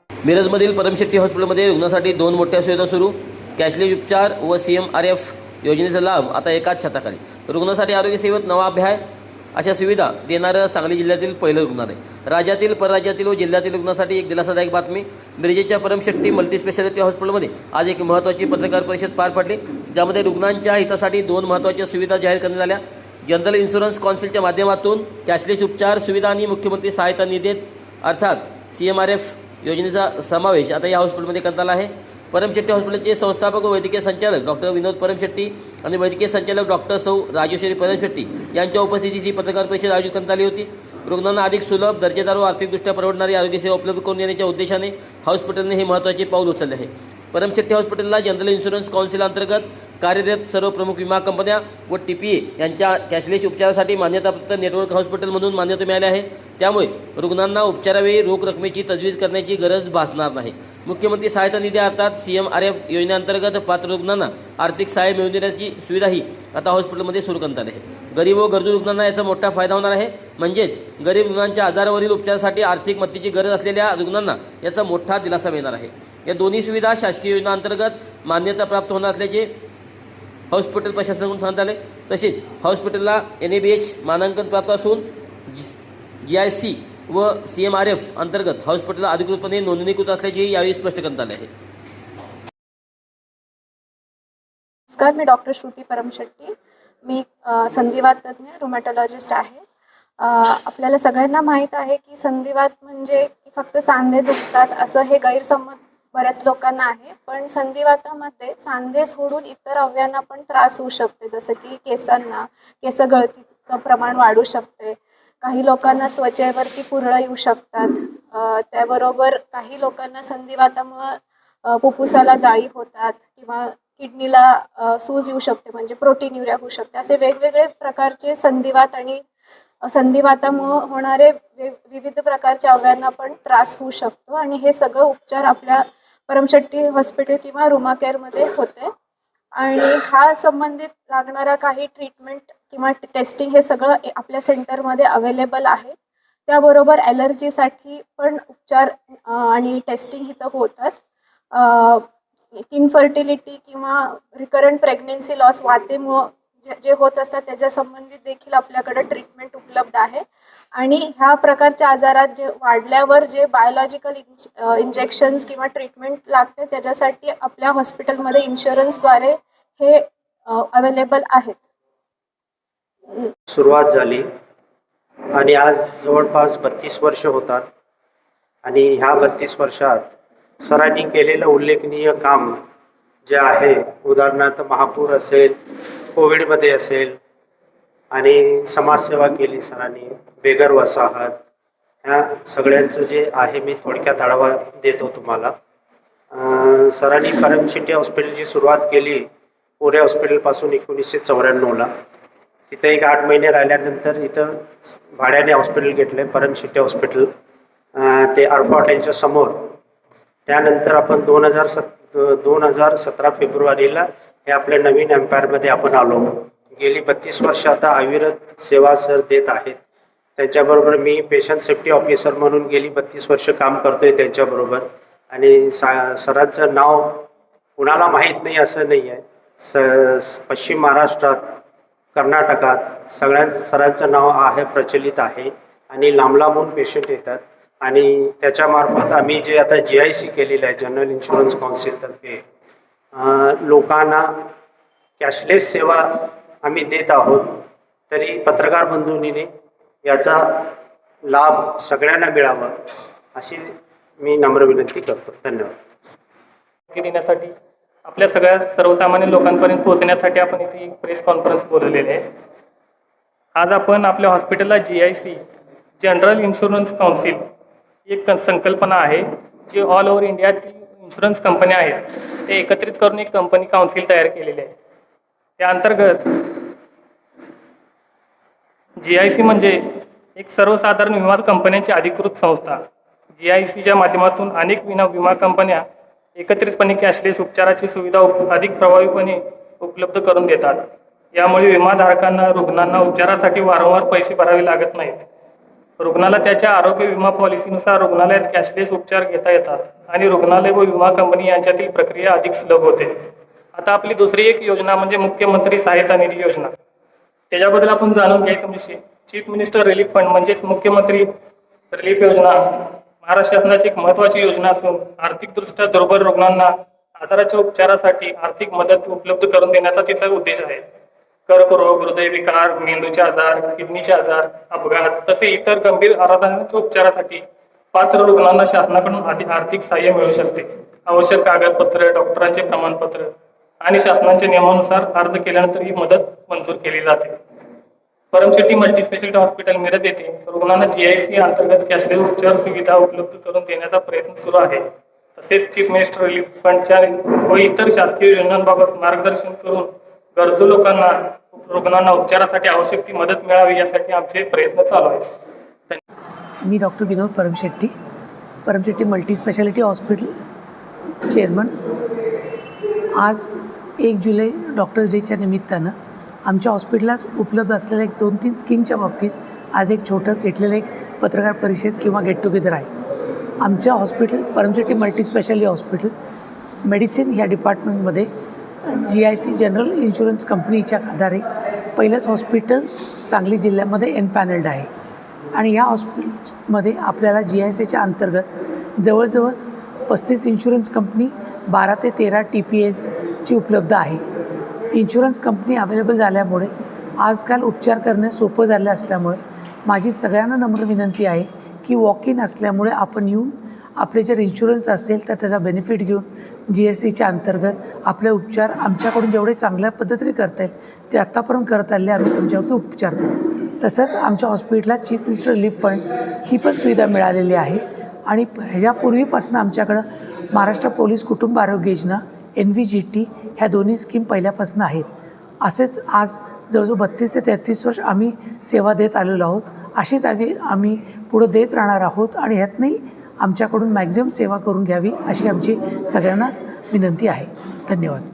मिरजमधील परमशेट्टी हॉस्पिटलमध्ये रुग्णासाठी 2 मोठ्या सुविधा सुरू. कॅशलेस उपचार व CMRF योजनेचा लाभ आता एकाच छताखाली. रुग्णासाठी आरोग्य सेवेत नवा अध्याय. अशा सुविधा देणारं सांगली जिल्ह्यातील पहिलं रुग्णालय. राज्यातील, परराज्यातील व जिल्ह्यातील रुग्णासाठी एक दिलासादायक बातमी. मिरजेच्या परमशेट्टी मल्टीस्पेशालिटी हॉस्पिटलमध्ये आज एक महत्त्वाची पत्रकार परिषद पार पडली, ज्यामध्ये रुग्णांच्या हितासाठी 2 महत्त्वाच्या सुविधा जाहीर करण्यात आल्या. जनरल इन्शुरन्स काउन्सिलच्या माध्यमातून कॅशलेस उपचार सुविधा आणि मुख्यमंत्री सहायता निधीत अर्थात CMRF योजनेचा समावेश आता या हॉस्पिटलमध्ये करण्यात आला आहे. परमशेट्टी हॉस्पिटलचे संस्थापक व वैद्यकीय संचालक डॉक्टर विनोद परमशेट्टी आणि वैद्यकीय संचालक डॉक्टर सौ राजेश्वरी परमशेट्टी यांच्या उपस्थितीत ही पत्रकार परिषद आयोजित करण्यात आली होती. रुग्णांना अधिक सुलभ, दर्जेदार व आर्थिकदृष्ट्या परवडणारी आरोग्यसेवा उपलब्ध करून देण्याच्या उद्देशाने हॉस्पिटलने हे महत्त्वाचे पाऊल उचलले आहे. परमशेट्टी हॉस्पिटलला जनरल इन्शुरन्स काउन्सिल अंतर्गत कार्यरत सर्व प्रमुख विमा कंपन्या व TPA यांच्या कॅशलेस उपचारासाठी मान्यताप्राप्त नेटवर्क हॉस्पिटल म्हणून मान्यता मिळाली आहे. त्यामुळे रुग्णांना उपचारावेळी रोख रकमेची तजवीज करण्याची गरज भासणार नाही. मुख्यमंत्री सहायता निधी अर्थात CMRF योजनेअंतर्गत पात्र रुग्णांना आर्थिक सहाय्य मिळवून देण्याची सुविधाही आता हॉस्पिटलमध्ये सुरू करण्यात आली आहे. गरीब व गरजू रुग्णांना याचा मोठा फायदा होणार आहे. म्हणजेच गरीब रुग्णांच्या आजारावरील उपचारासाठी आर्थिक मदतीची गरज असलेल्या रुग्णांना याचा मोठा दिलासा मिळणार आहे. या दोन्ही सुविधा शासकीय योजनांतर्गत मान्यता प्राप्त होणार असल्याचे हॉस्पिटल प्रशासनाकडून सांगण्यात आले. तसेच हॉस्पिटलला NABH मानांकन प्राप्त असून GIC व CMRF अंतर्गत हॉस्पिटल अधिकृतपणे नोंदणीकृत असल्याचेही यावेळी स्पष्ट करण्यात आले आहे. नमस्कार, मी डॉक्टर श्रुती परमशेट्टी. मी संधिवात तज्ञ रुमॅटॉलॉजिस्ट आहे. आपल्याला सगळ्यांना माहीत आहे की संधिवात म्हणजे फक्त सांधे दुखतात असं हे गैरसमज बऱ्याच लोकांना आहे. पण संधिवातामध्ये सांधे सोडून इतर अवयवांना पण त्रास होऊ शकते, जसं की केस गळतीचं प्रमाण वाढू शकते. काही लोकांना त्वचेवरती पुरळ येऊ शकतात. त्याबरोबर काही लोकांना संधिवातामुळं फुफ्फुसाला जाळी होतात किंवा किडनीला सूज येऊ शकते, म्हणजे प्रोटीन्युरिया होऊ शकते. असे वेगवेगळे प्रकारचे संधिवात आणि संधिवातामुळं होणारे विविध प्रकारच्या अवयवांना पण त्रास होऊ शकतो. आणि हे सगळं उपचार आपल्या परमशेट्टी हॉस्पिटल किंवा रुमा केअरमध्ये होते. आणि हा संबंधित लागणारा काही ट्रीटमेंट किंवा टेस्टिंग हे सगळं आपल्या सेंटरमध्ये अवेलेबल आहे. त्याबरोबर ॲलर्जीसाठी पण उपचार आणि टेस्टिंग इथं होतात. इनफर्टिलिटी किंवा रिकरंट प्रेग्नेन्सी लॉस वातेमुळं जे होत असतात त्याच्या संबंधित देखील आपल्याकडे ट्रीटमेंट उपलब्ध आहे. आणि ह्या प्रकारच्या आजारात जे वाढल्यावर जे बायोलॉजिकल इंजेक्शन्स किंवा ट्रीटमेंट लागते त्याच्यासाठी आपल्या हॉस्पिटलमध्ये इन्शुरन्सद्वारे हे अवेलेबल आहेत. सुरुवात झाली आणि आज जवळपास 32 वर्ष होतात. आणि ह्या 32 वर्षात सरांनी केलेलं उल्लेखनीय काम जे आहे, उदाहरणार्थ महापूर असेल, कोविडमध्ये असेल, आणि समाजसेवा केली सरांनी, बेघर वसाहत, ह्या सगळ्यांचं जे आहे मी थोडक्यात आढावा देतो तुम्हाला. सरांनी परमशेट्टी हॉस्पिटलची सुरुवात केली पोरे हॉस्पिटलपासून 1994ला. तिथं एक 8 महिने राहिल्यानंतर इथं भाड्याने हॉस्पिटल घेतलं परमशेट्टी हॉस्पिटल, ते आर्फा हॉटेलच्या समोर. त्यानंतर आपण 2017 फेब्रुवारीला हे आपल्या नवीन एम्पायरमध्ये आपण आलो. गेली 32 वर्ष आता अविरत सेवा सर देत आहेत. त्यांच्याबरोबर मी पेशंट सेफ्टी ऑफिसर म्हणून गेली 32 वर्ष काम करतोय त्यांच्याबरोबर. आणि सरांचं नाव कुणाला माहीत नाही असं नाही आहे. पश्चिम महाराष्ट्रात, कर्नाटकात सरांचं नाव आहे, प्रचलित आहे. आणि लांबून पेशंट येतात. आणि त्याच्यामार्फत आम्ही जे आता GIC केलेलं आहे, जनरल इन्शुरन्स काउन्सिलतर्फे लोकांना कॅशलेस सेवा आम्ही देत आहोत. तरी पत्रकार बंधूंनी याचा लाभ सगळ्यांना मिळावा अशी मी नम्र विनंती करतो. धन्यवाद. देण्यासाठी आपल्या सगळ्या सर्वसामान्य लोकांपर्यंत पोहोचण्यासाठी आपण इथे एक प्रेस कॉन्फरन्स बोलवलेली आहे. आज आपण आपल्या हॉस्पिटलला GIC जनरल इन्शुरन्स काउन्सिल एक संकल्पना आहे, जी ऑल ओव्हर इंडियातील इन्शुरन्स कंपन्या आहेत ते एकत्रित करून एक कंपनी काउन्सिल तयार केलेली आहे. त्या अंतर्गत GIC म्हणजे एक सर्वसाधारण विमा कंपन्यांची अधिकृत संस्था. GICच्या माध्यमातून अनेक विमा कंपन्या एकत्रितपणे कॅशलेस उपचाराची सुविधा अधिक प्रभावीपणे उपलब्ध करून देतात. यामुळे विमाधारकांना, रुग्णांना उपचारासाठी वारंवार पैसे भरावे लागत नाहीत. रुग्णाला त्याच्या आरोग्य विमा पॉलिसीनुसार रुग्णालयात कॅशलेस उपचार घेता येतात आणि रुग्णालय व विमा कंपनी यांच्यातील प्रक्रिया अधिक सुलभ होते. आता आपली दुसरी एक योजना म्हणजे मुख्यमंत्री सहायता निधी योजना. त्याच्याबद्दल आपण जाणून घ्यायचं म्हणजे चीफ मिनिस्टर रिलीफ फंड म्हणजेच मुख्यमंत्री रिलीफ योजना महाराष्ट्र शासनाची एक महत्त्वाची योजना असून आर्थिकदृष्ट्या दुर्बल रुग्णांना आजाराच्या उपचारासाठी आर्थिक मदत उपलब्ध करून देण्याचा तिचा उद्देश आहे. कर्करोग, हृदयविकार, मेंदूचे आजार, किडनीचे आजार, अपघात तसे इतर गंभीर आजारांच्या उपचारासाठी पात्र रुग्णांना शासनाकडून आर्थिक सहाय्य मिळू शकते. आवश्यक कागदपत्र, डॉक्टरांचे प्रमाणपत्र आणि शासनाच्या नियमानुसार अर्ज केल्यानंतर ही मदत मंजूर केली जाते. परमशेट्टी मल्टीस्पेशालिटी हॉस्पिटल मिरज येथे रुग्णांना GIC अंतर्गत कॅशलेस उपचार सुविधा उपलब्ध करून देण्याचा प्रयत्न सुरू आहे. तसेच चीफ मिनिस्टर रिलीफ फंडच्या व इतर शासकीय योजनांबाबत मार्गदर्शन करून गरजू रुग्णांना उपचारासाठी आवश्यक ती मदत मिळावी यासाठी आमचे प्रयत्न चालू आहेत. मी डॉक्टर विनोद परमशेट्टी मल्टीस्पेशालिटी हॉस्पिटल चेअरमन. आज 1 जुलै डॉक्टर्स डेच्या निमित्तानं आमच्या हॉस्पिटलात उपलब्ध असलेल्या 2-3 स्कीमच्या बाबतीत आज एक छोटं घेतलेलं एक पत्रकार परिषद किंवा गेट टुगेदर आहे. आमच्या hospital Paramshetti multispeciality hospital medicine ह्या डिपार्टमेंटमध्ये GIC जनरल इन्शुरन्स कंपनीच्या आधारे पहिलंच हॉस्पिटल सांगली जिल्ह्यामध्ये एनपॅनल्ड आहे. आणि ह्या हॉस्पिटलमध्ये आपल्याला GICच्या अंतर्गत जवळजवळ 35 इन्शुरन्स कंपनी, 12 ते 13 TPAची उपलब्ध आहे. इन्शुरन्स कंपनी अवेलेबल झाल्यामुळे आजकाल उपचार करणे सोपं झालं असल्यामुळे माझी सगळ्यांना नम्र विनंती आहे की वॉक इन असल्यामुळे आपण येऊन आपले जर इन्शुरन्स असेल तर त्याचा बेनिफिट घेऊन GICच्या अंतर्गत आपले उपचार आमच्याकडून जेवढे चांगल्या पद्धतीने करता येईल ते आत्तापर्यंत करत आले आम्ही तुमच्यावरती उपचार करू. तसंच आमच्या हॉस्पिटलला चीफ मिनिस्टर रिलीफ फंड ही पण सुविधा मिळालेली आहे. आणि ह्याच्यापूर्वीपासून आमच्याकडं महाराष्ट्र पोलीस कुटुंब आरोग्य योजना NVGT ह्या दोन्ही स्कीम पहिल्यापासून आहेत. असेच आज जवळजवळ 32 ते 33 वर्ष आम्ही सेवा देत आलेलो आहोत. अशीच आम्ही पुढं देत राहणार आहोत आणि ह्यातनंही आमच्याकडून मॅक्झिमम सेवा करून घ्यावी अशी आमची सगळ्यांना विनंती आहे. धन्यवाद.